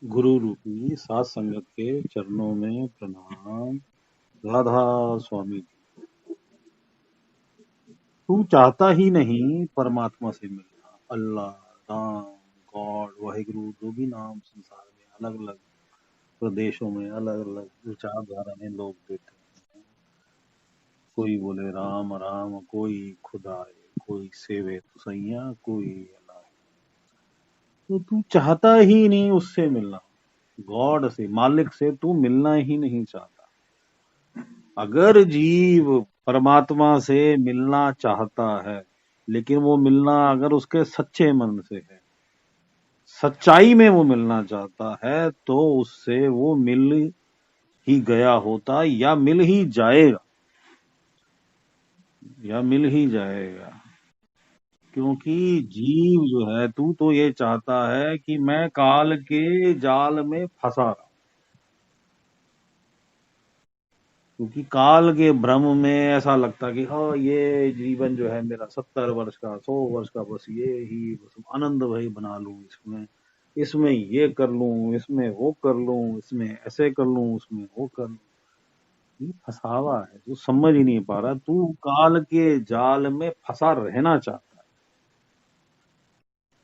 गुरु रूपी सात संगत के चरणों में प्रणाम। राधा स्वामी जी, तू चाहता ही नहीं परमात्मा से मिलना। अल्लाह, राम, गॉड, वाहिगुरु, जो भी नाम संसार में अलग अलग प्रदेशों में अलग अलग विचारधारा में लोग देते हैं। कोई बोले राम राम, कोई खुदाए, कोई सेवे तो सैया, कोई अल्लाह। तो तू चाहता ही नहीं उससे मिलना। गॉड से, मालिक से तू मिलना ही नहीं चाहता। अगर जीव परमात्मा से मिलना चाहता है, लेकिन वो मिलना अगर उसके सच्चे मन से है, सच्चाई में वो मिलना चाहता है, तो उससे वो मिल ही गया होता, या मिल ही जाएगा, या मिल ही जाएगा। क्योंकि जीव जो है, तू तो ये चाहता है कि मैं काल के जाल में फंसा रहा, क्योंकि काल के भ्रम में ऐसा लगता कि हाँ, ये जीवन जो है मेरा 70 वर्ष का, 100 वर्ष का, बस ये ही बस आनंद भाई बना लूं, इसमें इसमें ये कर लूं, इसमें वो कर लूं, इसमें ऐसे कर लूं, उसमें वो कर लूं। ये फंसावा है, तू समझ ही नहीं पा रहा। तू काल के जाल में फंसा रहना चाहता है।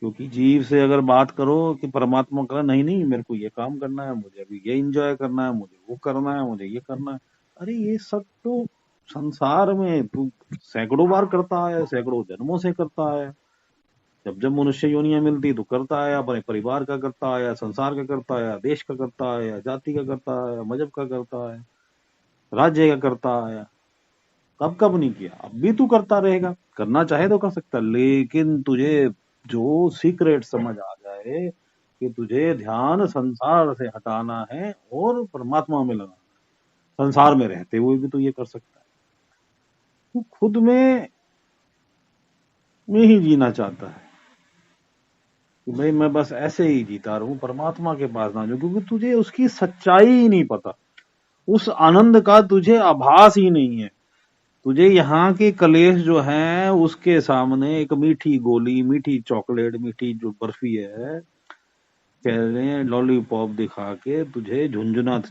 क्योंकि जीव से अगर बात करो कि परमात्मा का नहीं नहीं, मेरे को ये काम करना है, मुझे अभी ये एंजॉय करना है, मुझे वो करना है, मुझे ये करना है। अरे ये सब तो संसार में तू सैकड़ों बार करता है, सैकड़ों जन्मों से करता है। जब जब मनुष्य योनियां मिलती तो करता है, अपने परिवार का करता है, संसार का करता है, देश का करता है, जाति का करता है, मजहब का करता है, राज्य का करता है। कब कब नहीं किया, अब भी तू करता रहेगा। करना चाहे तो कर सकता, लेकिन तुझे जो सीक्रेट समझ आ जाए कि तुझे ध्यान संसार से हटाना है और परमात्मा में लगाना, संसार में रहते हुए भी तू ये कर सकता है। तू खुद में ही जीना चाहता है कि भाई मैं बस ऐसे ही जीता रहूं, परमात्मा के पास ना जाऊं, क्योंकि तुझे उसकी सच्चाई ही नहीं पता। उस आनंद का तुझे आभास ही नहीं है। तुझे यहाँ के कलेश जो हैं उसके सामने एक मीठी गोली, मीठी चॉकलेट, मीठी जो बर्फी है, कह रहे हैं लॉलीपॉप दिखा के तुझे झुंझुना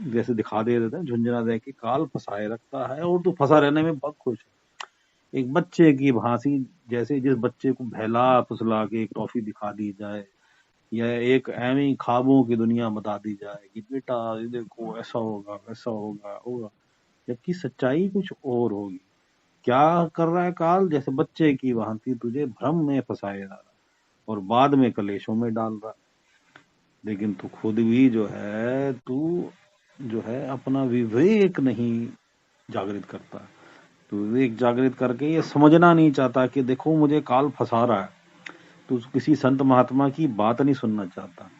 जैसे दिखा दे देता है, झुंझुना दे के काल फंसाए रखता है, और तू फंसा रहने में बहुत खुश है। एक बच्चे की भांति, जैसे जिस बच्चे को बहला फुसला के एक टॉफी दिखा दी जाए, या एक एवं ख्वाबों की दुनिया बता दी जाए कि बेटा ये देखो ऐसा होगा, वैसा होगा होगा, जबकि सच्चाई कुछ और होगी। क्या कर रहा है काल? जैसे बच्चे की भांति तुझे भ्रम में फंसाए जा रहा है और बाद में कलेशों में डाल रहा है। लेकिन तू खुद भी जो है, तू जो है अपना विवेक नहीं जागृत करता। तू विवेक जागृत करके ये समझना नहीं चाहता कि देखो मुझे काल फंसा रहा है। तू किसी संत महात्मा की बात नहीं सुनना चाहता।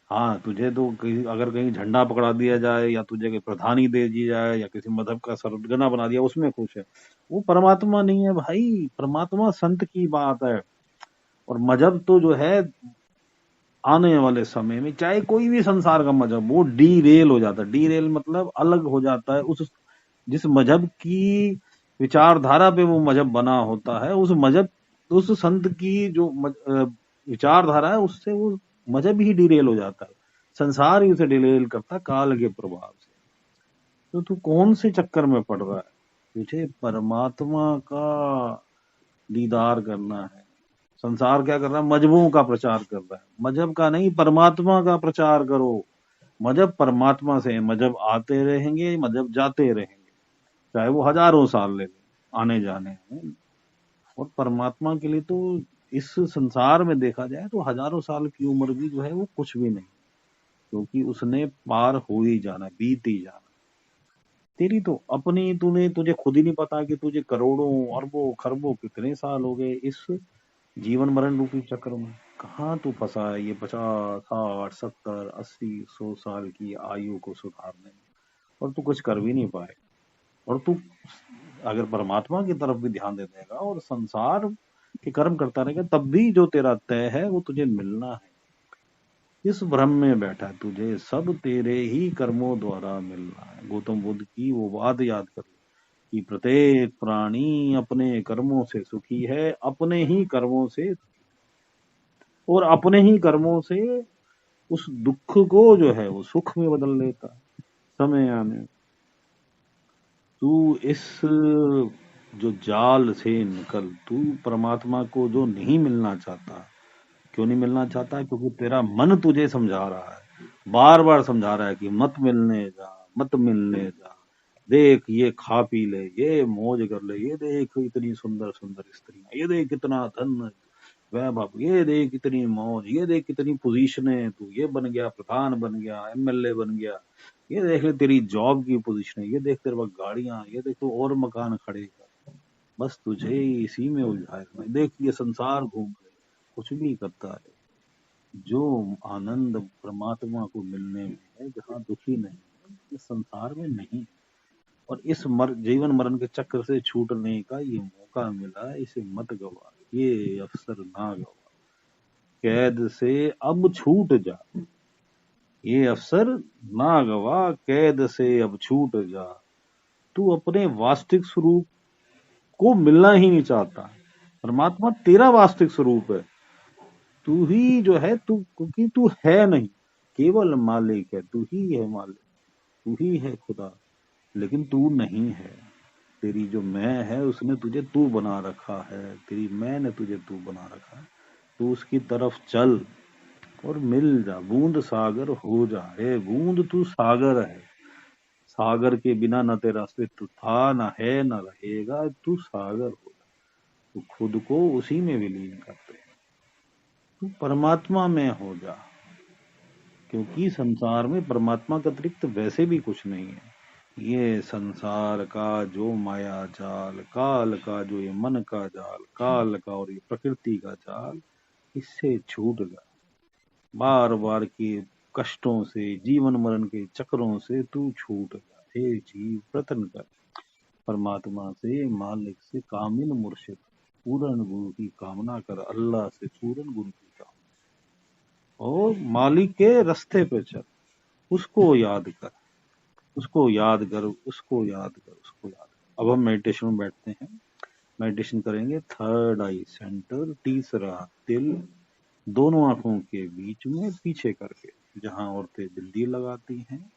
हाँ, तुझे तो अगर कहीं झंडा पकड़ा दिया जाए, या तुझे कहीं प्रधानी दे दी जाए, या किसी मजहब का सरगना बना दिया, उसमें खुश है। वो परमात्मा नहीं है भाई। परमात्मा संत की बात है। और मजहब तो जो है, आने वाले समय में चाहे कोई भी संसार का मजहब, वो डीरेल हो जाता है। डीरेल मतलब अलग हो जाता है। उस जिस मजहब की विचारधारा पे वो मजहब बना होता है, उस मजहब, उस संत की जो विचारधारा है, उससे वो मजहब ही डिरेल हो जाता है। संसार ही उसे डिरेल करता है काल के प्रभाव से। तो तू कौन से चक्कर में पड़ रहा है? तुझे परमात्मा का दीदार करना है। संसार क्या कर रहा है? मजहबों का प्रचार कर रहा है। मजहब का नहीं, परमात्मा का प्रचार करो। मजहब परमात्मा से, मजहब आते रहेंगे, मजहब जाते रहेंगे, चाहे वो हजारों साल ले लें आने जाने में। और परमात्मा के लिए तो इस संसार में देखा जाए तो हजारों साल की उम्र भी जो है वो कुछ भी नहीं, क्योंकि उसने पार हो ही जाना, बीत ही जाना। तेरी तो अपनी, तूने, तुझे खुद ही नहीं पता कि तुझे करोड़ों अरबों खरबों कितने साल हो गए इस जीवन मरण रूपी चक्र में। कहाँ तू फंसा है ये 50, 60, 70, 80, 100 साल की आयु को सुधारने में, और तू कुछ कर भी नहीं पाए। और तू अगर परमात्मा की तरफ भी ध्यान दे देगा और संसार के कर्म करता रहेगा, तब भी जो तेरा तय है वो तुझे मिलना है। इस भ्रम में बैठा है, तुझे सब तेरे ही कर्मों द्वारा मिल रहा है। गौतम बुद्ध की वो बात याद कर कि प्रत्येक प्राणी अपने कर्मों से सुखी है, अपने ही कर्मों से, और अपने ही कर्मों से उस दुख को जो है वो सुख में बदल लेता है समय आने। तू इस जो जाल से निकल, तू परमात्मा को जो नहीं मिलना चाहता। क्यों नहीं मिलना चाहता? क्योंकि तेरा मन तुझे समझा रहा है, बार बार समझा रहा है कि मत मिलने जा, मत मिलने जा। देख ये खा पी ले, ये मौज कर ले, ये देख इतनी सुंदर सुंदर स्त्रियां, ये देख कितना धन वैभव, ये देख कितनी मौज, ये देख कितनी पोजीशनें, तू ये बन गया, प्रधान बन गया, एमएलए बन गया, ये देख ले तेरी जॉब की पोजीशन है, ये देख तेरे पास गाड़ियां, ये देख तू और मकान खड़े कर। बस तुझे इसी में उलझाए रखना है। देख ये संसार घूम रहे, कुछ भी करता है। जो आनंद परमात्मा को मिलने में है, जहाँ दुखी नहीं है, इस संसार में नहीं है। और इस जीवन मरण के चक्र से छूटने का ये मौका मिला है, इसे मत गवा, ये अवसर ना गवा। कैद से अब छूट जा, ये अवसर ना गवा, कैद से अब छूट जा। तू अपने वास्तविक स्वरूप को मिलना ही नहीं चाहता। परमात्मा तेरा वास्तविक स्वरूप है। तू ही जो है, तू, क्योंकि तू है नहीं, केवल मालिक है, तू ही है मालिक, तू ही है खुदा, लेकिन तू नहीं है। तेरी जो मैं है उसने तुझे तू बना रखा है, तेरी मैं ने तुझे तू बना रखा है। तू उसकी तरफ चल और मिल जा, बूंद सागर हो जा। हे बूंद तू सागर है, सागर के बिना न तेरा अस्तित्व था, न है, न रहेगा। तू सागर हो जा, तू खुद को उसी में विलीन कर दे, तू परमात्मा में हो जा। क्योंकि संसार में परमात्मा का अतिरिक्त वैसे भी कुछ नहीं है। ये संसार का जो माया जाल, काल का जो ये मन का जाल, काल का और ये प्रकृति का जाल, इससे छूट जा। बार बार के कष्टों से, जीवन मरण के चक्रों से तू छूट जा। हे जीव, प्रतन कर परमात्मा से, मालिक से, कामिल मुर्शिद पूर्ण गुरु की कामना कर। अल्लाह से पूर्ण गुरु की कामना, और मालिक के रास्ते पे चल, उसको याद कर, उसको याद कर, उसको याद कर, उसको याद कर। अब हम मेडिटेशन में बैठते हैं, मेडिटेशन करेंगे। थर्ड आई सेंटर, तीसरा तिल, दोनों आंखों के बीच में पीछे करके, जहां औरतें बिंदी लगाती हैं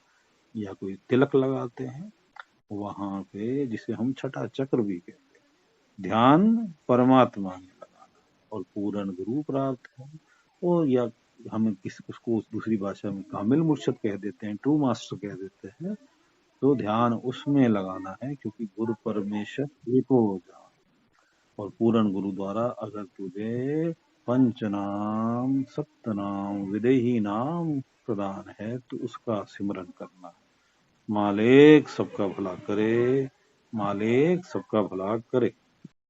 या कोई तिलक लगाते हैं, वहां पे, जिसे हम छठा चक्र भी कहते हैं, ध्यान परमात्मा में लगाना और पूर्ण गुरु प्राप्त है। और या हम उसको दूसरी भाषा में कामिल मुर्शद कह देते हैं, ट्रू मास्टर कह देते हैं। तो ध्यान उसमें लगाना है, क्योंकि गुरु परमेश्वर एक हो जा। और पूर्ण गुरु द्वारा अगर तुझे पंचनाम सप्तनाम विदेही नाम प्रदान है, तो उसका सिमरन करना। मालिक सबका भला करे, मालिक सबका भला करे।